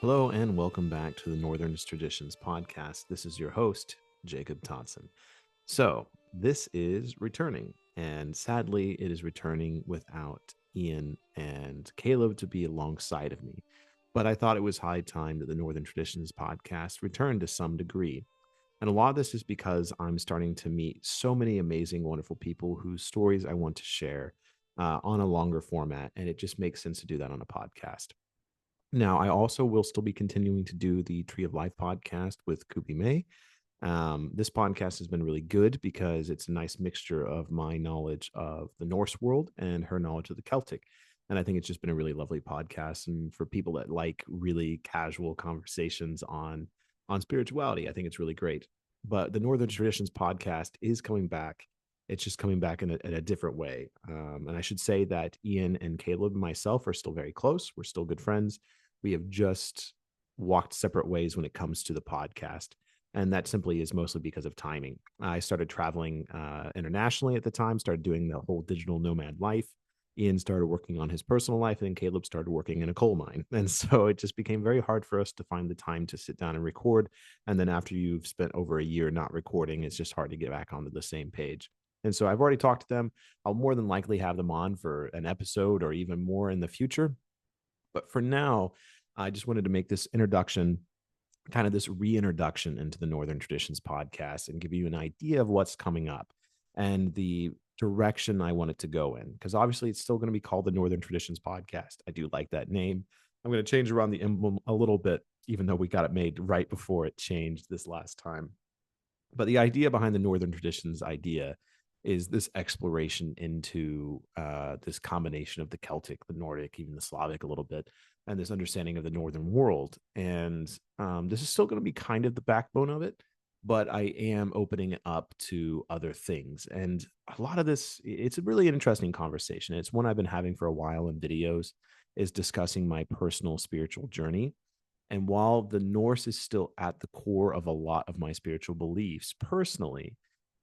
Hello and welcome back to the Northern Traditions podcast. This is your host, Jacob Toddson. So, this is returning, and sadly, it is returning without Ian and Caleb to be alongside of me. But I thought it was high time that the Northern Traditions podcast returned to some degree. And a lot of this is because I'm starting to meet so many amazing, wonderful people whose stories I want to share on a longer format. And it just makes sense to do that on a podcast. Now, I also will still be continuing to do the Tree of Life podcast with Kubi May. This podcast has been really good because it's a nice mixture of my knowledge of the Norse world and her knowledge of the Celtic. And I think it's just been a really lovely podcast. And for people that like really casual conversations on spirituality, I think it's really great. But the Northern Traditions podcast is coming back. It's just coming back in a different way. And I should say that Ian and Caleb and myself are still very close. We're still good friends. We have just walked separate ways when it comes to the podcast. And that simply is mostly because of timing. I started traveling internationally at the time, started doing the whole digital nomad life. Ian started working on his personal life, and then Caleb started working in a coal mine. And so it just became very hard for us to find the time to sit down and record. And then after you've spent over a year not recording, it's just hard to get back onto the same page. And so I've already talked to them. I'll more than likely have them on for an episode or even more in the future. But for now, I just wanted to make this introduction, kind of this reintroduction into the Northern Traditions podcast and give you an idea of what's coming up and the direction I want it to go in. Because obviously, it's still going to be called the Northern Traditions podcast. I do like that name. I'm going to change around the emblem a little bit, even though we got it made right before it changed this last time. But the idea behind the Northern Traditions idea is this exploration into this combination of the Celtic, the Nordic, even the Slavic a little bit, and this understanding of the Northern world. And this is still going to be kind of the backbone of it, but I am opening it up to other things. And a lot of this, it's a really interesting conversation. It's one I've been having for a while in videos, is discussing my personal spiritual journey. And while the Norse is still at the core of a lot of my spiritual beliefs, personally,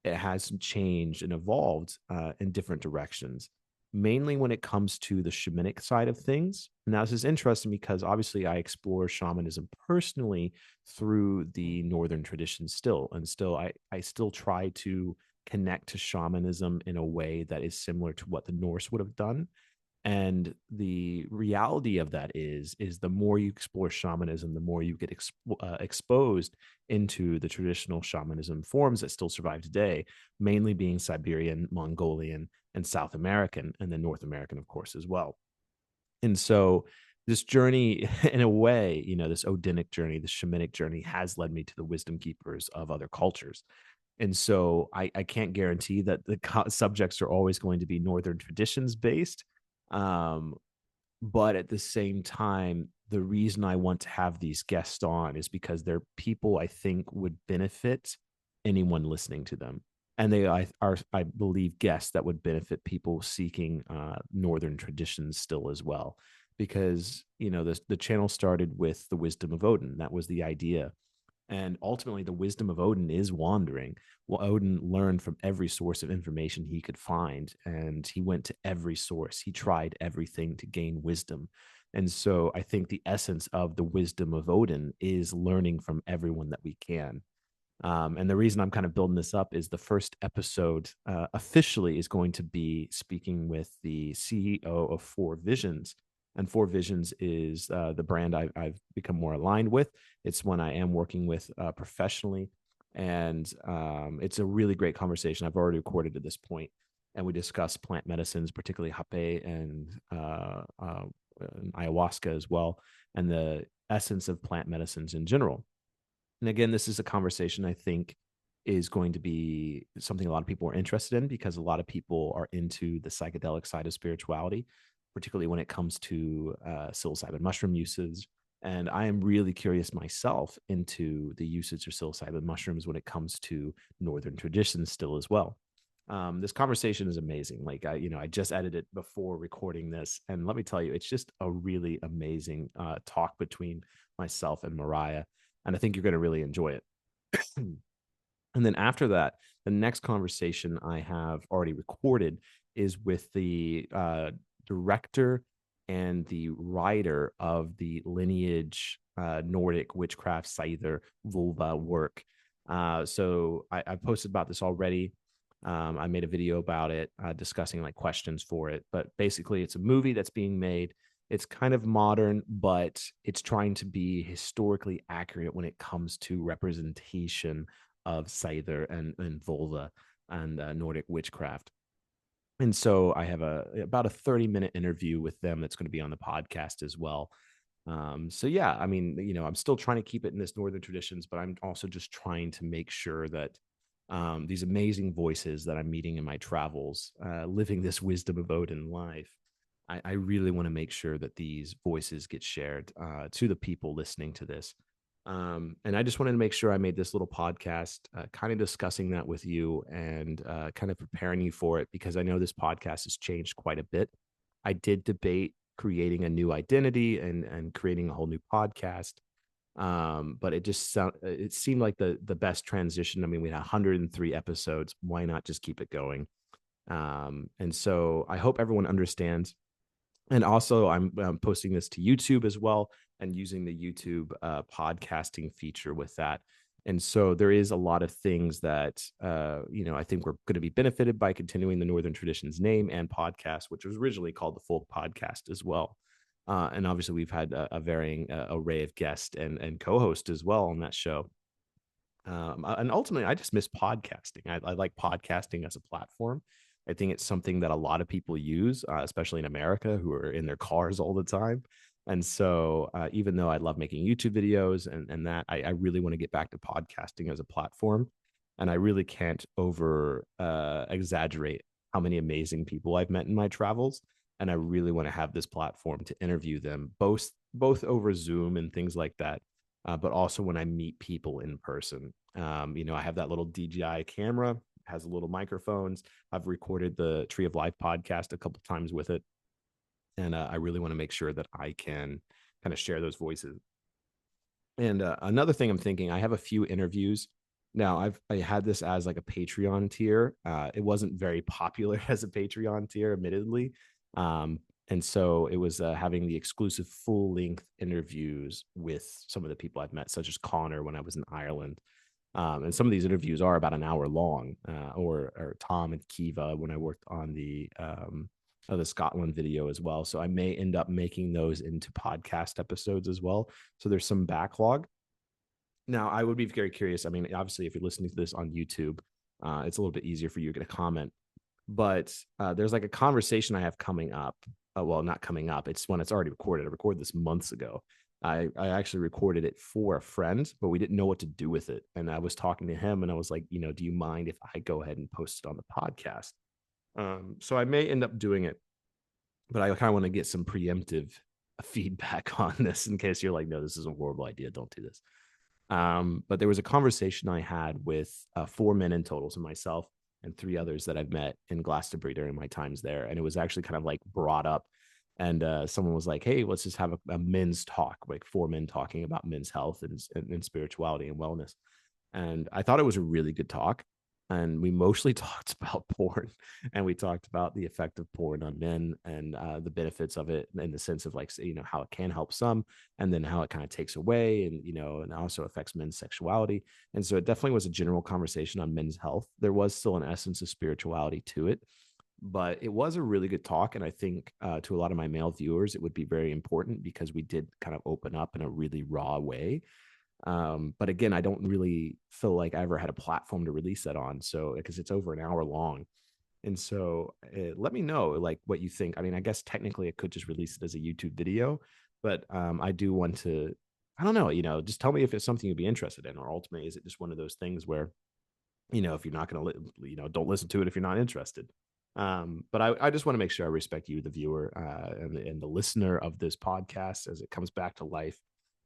it has changed and evolved in different directions, mainly when it comes to the shamanic side of things. Now, this is interesting because obviously I explore shamanism personally through the Northern tradition still. And still, I still try to connect to shamanism in a way that is similar to what the Norse would have done. And the reality of that is the more you explore shamanism, the more you get exposed into the traditional shamanism forms that still survive today, mainly being Siberian, Mongolian, and South American, and then North American, of course, as well. And so this journey, in a way, this Odinic journey, the shamanic journey, has led me to the wisdom keepers of other cultures. And so I can't guarantee that the subjects are always going to be Northern traditions based. Um, but at the same time, the reason I want to have these guests on is because they're people I think would benefit anyone listening to them. And I believe, guests that would benefit people seeking Northern traditions still as well. Because, the channel started with the Wisdom of Odin. That was the idea, and ultimately, the wisdom of Odin is wandering. Well, Odin learned from every source of information he could find, and he went to every source. He tried everything to gain wisdom. And so I think the essence of the wisdom of Odin is learning from everyone that we can. And the reason I'm kind of building this up is the first episode officially is going to be speaking with the CEO of Four Visions. And Four Visions is the brand I've become more aligned with. It's one I am working with professionally. And it's a really great conversation. I've already recorded at this point, and we discuss plant medicines, particularly hape and ayahuasca as well, and the essence of plant medicines in general. And again, this is a conversation I think is going to be something a lot of people are interested in, because a lot of people are into the psychedelic side of spirituality, particularly when it comes to psilocybin mushroom usage. And I am really curious myself into the usage of psilocybin mushrooms when it comes to Northern traditions still as well. This conversation is amazing. Like I just edited it before recording this, and let me tell you, it's just a really amazing talk between myself and Mariah, and I think you're going to really enjoy it. And then after that, the next conversation I have already recorded is with the director and the writer of the lineage Nordic witchcraft Scyther vulva work. So I posted about this already. I made a video about it, discussing like questions for it. But basically, it's a movie that's being made. It's kind of modern, but it's trying to be historically accurate when it comes to representation of Scyther and vulva and Nordic witchcraft. And so I have about a 30-minute interview with them that's going to be on the podcast as well. So yeah, I mean, I'm still trying to keep it in this northern traditions, but I'm also just trying to make sure that these amazing voices that I'm meeting in my travels, living this wisdom of Odin life, I really want to make sure that these voices get shared to the people listening to this. And I just wanted to make sure I made this little podcast, kind of discussing that with you and kind of preparing you for it, because I know this podcast has changed quite a bit. I did debate creating a new identity and creating a whole new podcast. But it seemed like the best transition. I mean, we had 103 episodes. Why not just keep it going? And so I hope everyone understands. And also, I'm posting this to YouTube as well and using the YouTube podcasting feature with that. And so there is a lot of things that, I think we're going to be benefited by continuing the Northern Traditions name and podcast, which was originally called the Folk Podcast as well. And obviously, we've had a varying array of guests and co-hosts as well on that show. And ultimately, I just miss podcasting. I like podcasting as a platform. I think it's something that a lot of people use, especially in America, who are in their cars all the time. And so, even though I love making YouTube videos and that, I really want to get back to podcasting as a platform. And I really can't over exaggerate how many amazing people I've met in my travels. And I really want to have this platform to interview them, both over Zoom and things like that, but also when I meet people in person. I have that little DJI camera, has little microphones. I've recorded the Tree of Life podcast a couple times with it. And I really want to make sure that I can kind of share those voices. And another thing I'm thinking, I have a few interviews. Now, I had this as like a Patreon tier. It wasn't very popular as a Patreon tier, admittedly. And so it was having the exclusive full length interviews with some of the people I've met, such as Connor when I was in Ireland. And some of these interviews are about an hour long, or Tom and Kiva when I worked on the Scotland video as well. So I may end up making those into podcast episodes as well. So there's some backlog. Now, I would be very curious. I mean, obviously, if you're listening to this on YouTube, it's a little bit easier for you to get a comment. But there's like a conversation I have coming up. Well, not coming up. It's when it's already recorded. I recorded this months ago. I actually recorded it for a friend, but we didn't know what to do with it. And I was talking to him and I was like, do you mind if I go ahead and post it on the podcast? So I may end up doing it, but I kind of want to get some preemptive feedback on this in case you're like, no, this is a horrible idea. Don't do this. But there was a conversation I had with 4 men in total, so myself and 3 others that I've met in Glastonbury during my times there. And it was actually kind of like brought up. And someone was like, hey, let's just have a men's talk, like 4 men talking about men's health and spirituality and wellness. And I thought it was a really good talk. And we mostly talked about porn, and we talked about the effect of porn on men and the benefits of it in the sense of like, how it can help some, and then how it kind of takes away, and and also affects men's sexuality. And so it definitely was a general conversation on men's health. There was still an essence of spirituality to it, but it was a really good talk. And I think to a lot of my male viewers, it would be very important because we did kind of open up in a really raw way. But again, I don't really feel like I ever had a platform to release that on. So, because it's over an hour long. And so let me know like what you think. I mean, I guess technically I could just release it as a YouTube video, but I do want to, I don't know, just tell me if it's something you'd be interested in, or ultimately, is it just one of those things where, if you're not going to, don't listen to it if you're not interested. But I just want to make sure I respect you, the viewer, and the listener of this podcast as it comes back to life.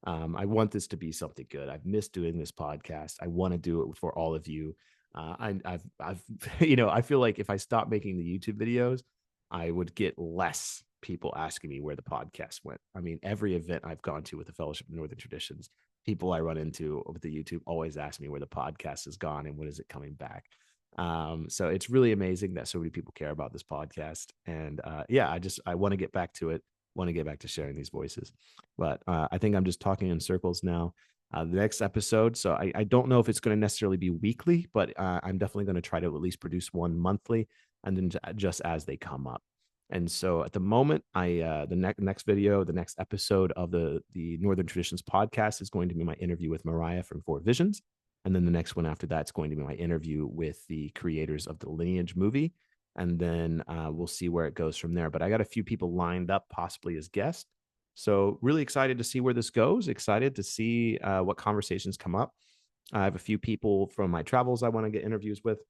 I want this to be something good. I've missed doing this podcast. I want to do it for all of you. I've I feel like if I stop making the YouTube videos, I would get less people asking me where the podcast went. I mean, every event I've gone to with the Fellowship of Northern Traditions, people I run into with the YouTube always ask me where the podcast has gone and when is it coming back. So it's really amazing that so many people care about this podcast. And I want to get back to it. want to get back to sharing these voices. But I think I'm just talking in circles now. The next episode, so I don't know if it's going to necessarily be weekly, but I'm definitely going to try to at least produce one monthly, and then just as they come up. And so at the moment, the next video, the next episode of the Northern Traditions podcast is going to be my interview with Mariah from Four Visions, and then the next one after that is going to be my interview with the creators of the Lineage movie, and then we'll see where it goes from there. But I got a few people lined up, possibly as guests. So really excited to see where this goes. Excited to see what conversations come up. I have a few people from my travels I want to get interviews with.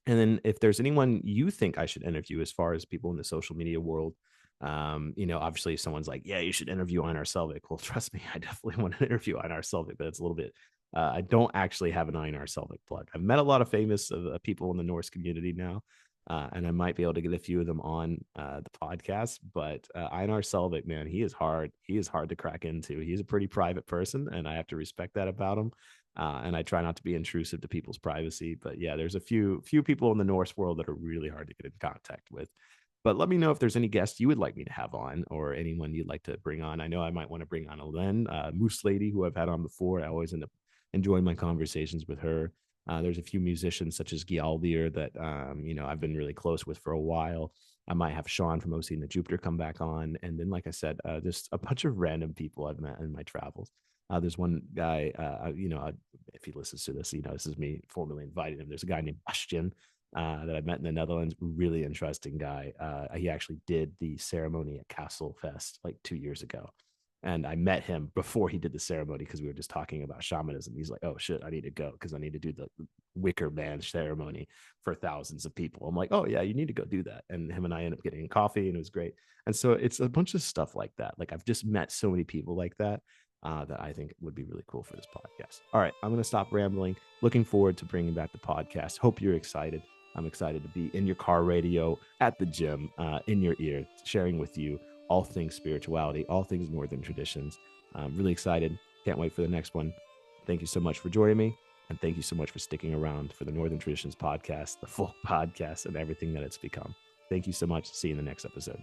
And then if there's anyone you think I should interview as far as people in the social media world, obviously if someone's like, yeah, you should interview Einar Selvik. Well, trust me, I definitely want to interview Einar Selvik, but it's a little bit, I don't actually have an Einar Selvik plug. I've met a lot of famous people in the Norse community now, and I might be able to get a few of them on the podcast. But Einar Selvik, man, he is hard. He is hard to crack into. He's a pretty private person, and I have to respect that about him. And I try not to be intrusive to people's privacy. But yeah, there's a few people in the Norse world that are really hard to get in contact with. But let me know if there's any guests you would like me to have on, or anyone you'd like to bring on. I know I might want to bring on Alen, Moose Lady, who I've had on before. I always end up enjoying my conversations with her. There's a few musicians such as Gjaldir that I've been really close with for a while. I might have Sean from OC and the Jupiter come back on, and then, like I said, just a bunch of random people I've met in my travels. There's one guy, if he listens to this, this is me formally inviting him. There's a guy named Bastian that I met in the Netherlands. Really interesting guy. He actually did the ceremony at Castle Fest like 2 years ago. And I met him before he did the ceremony because we were just talking about shamanism. He's like, oh shit, I need to go because I need to do the wicker man ceremony for thousands of people. I'm like, oh yeah, you need to go do that. And him and I ended up getting coffee, and it was great. And so it's a bunch of stuff like that. Like I've just met so many people like that. That I think would be really cool for this podcast. All right, I'm going to stop rambling. Looking forward to bringing back the podcast. Hope you're excited. I'm excited to be in your car radio, at the gym, in your ear, sharing with you all things spirituality, all things Northern traditions. I'm really excited. Can't wait for the next one. Thank you so much for joining me. And thank you so much for sticking around for the Northern Traditions podcast, the full podcast, and everything that it's become. Thank you so much. See you in the next episode.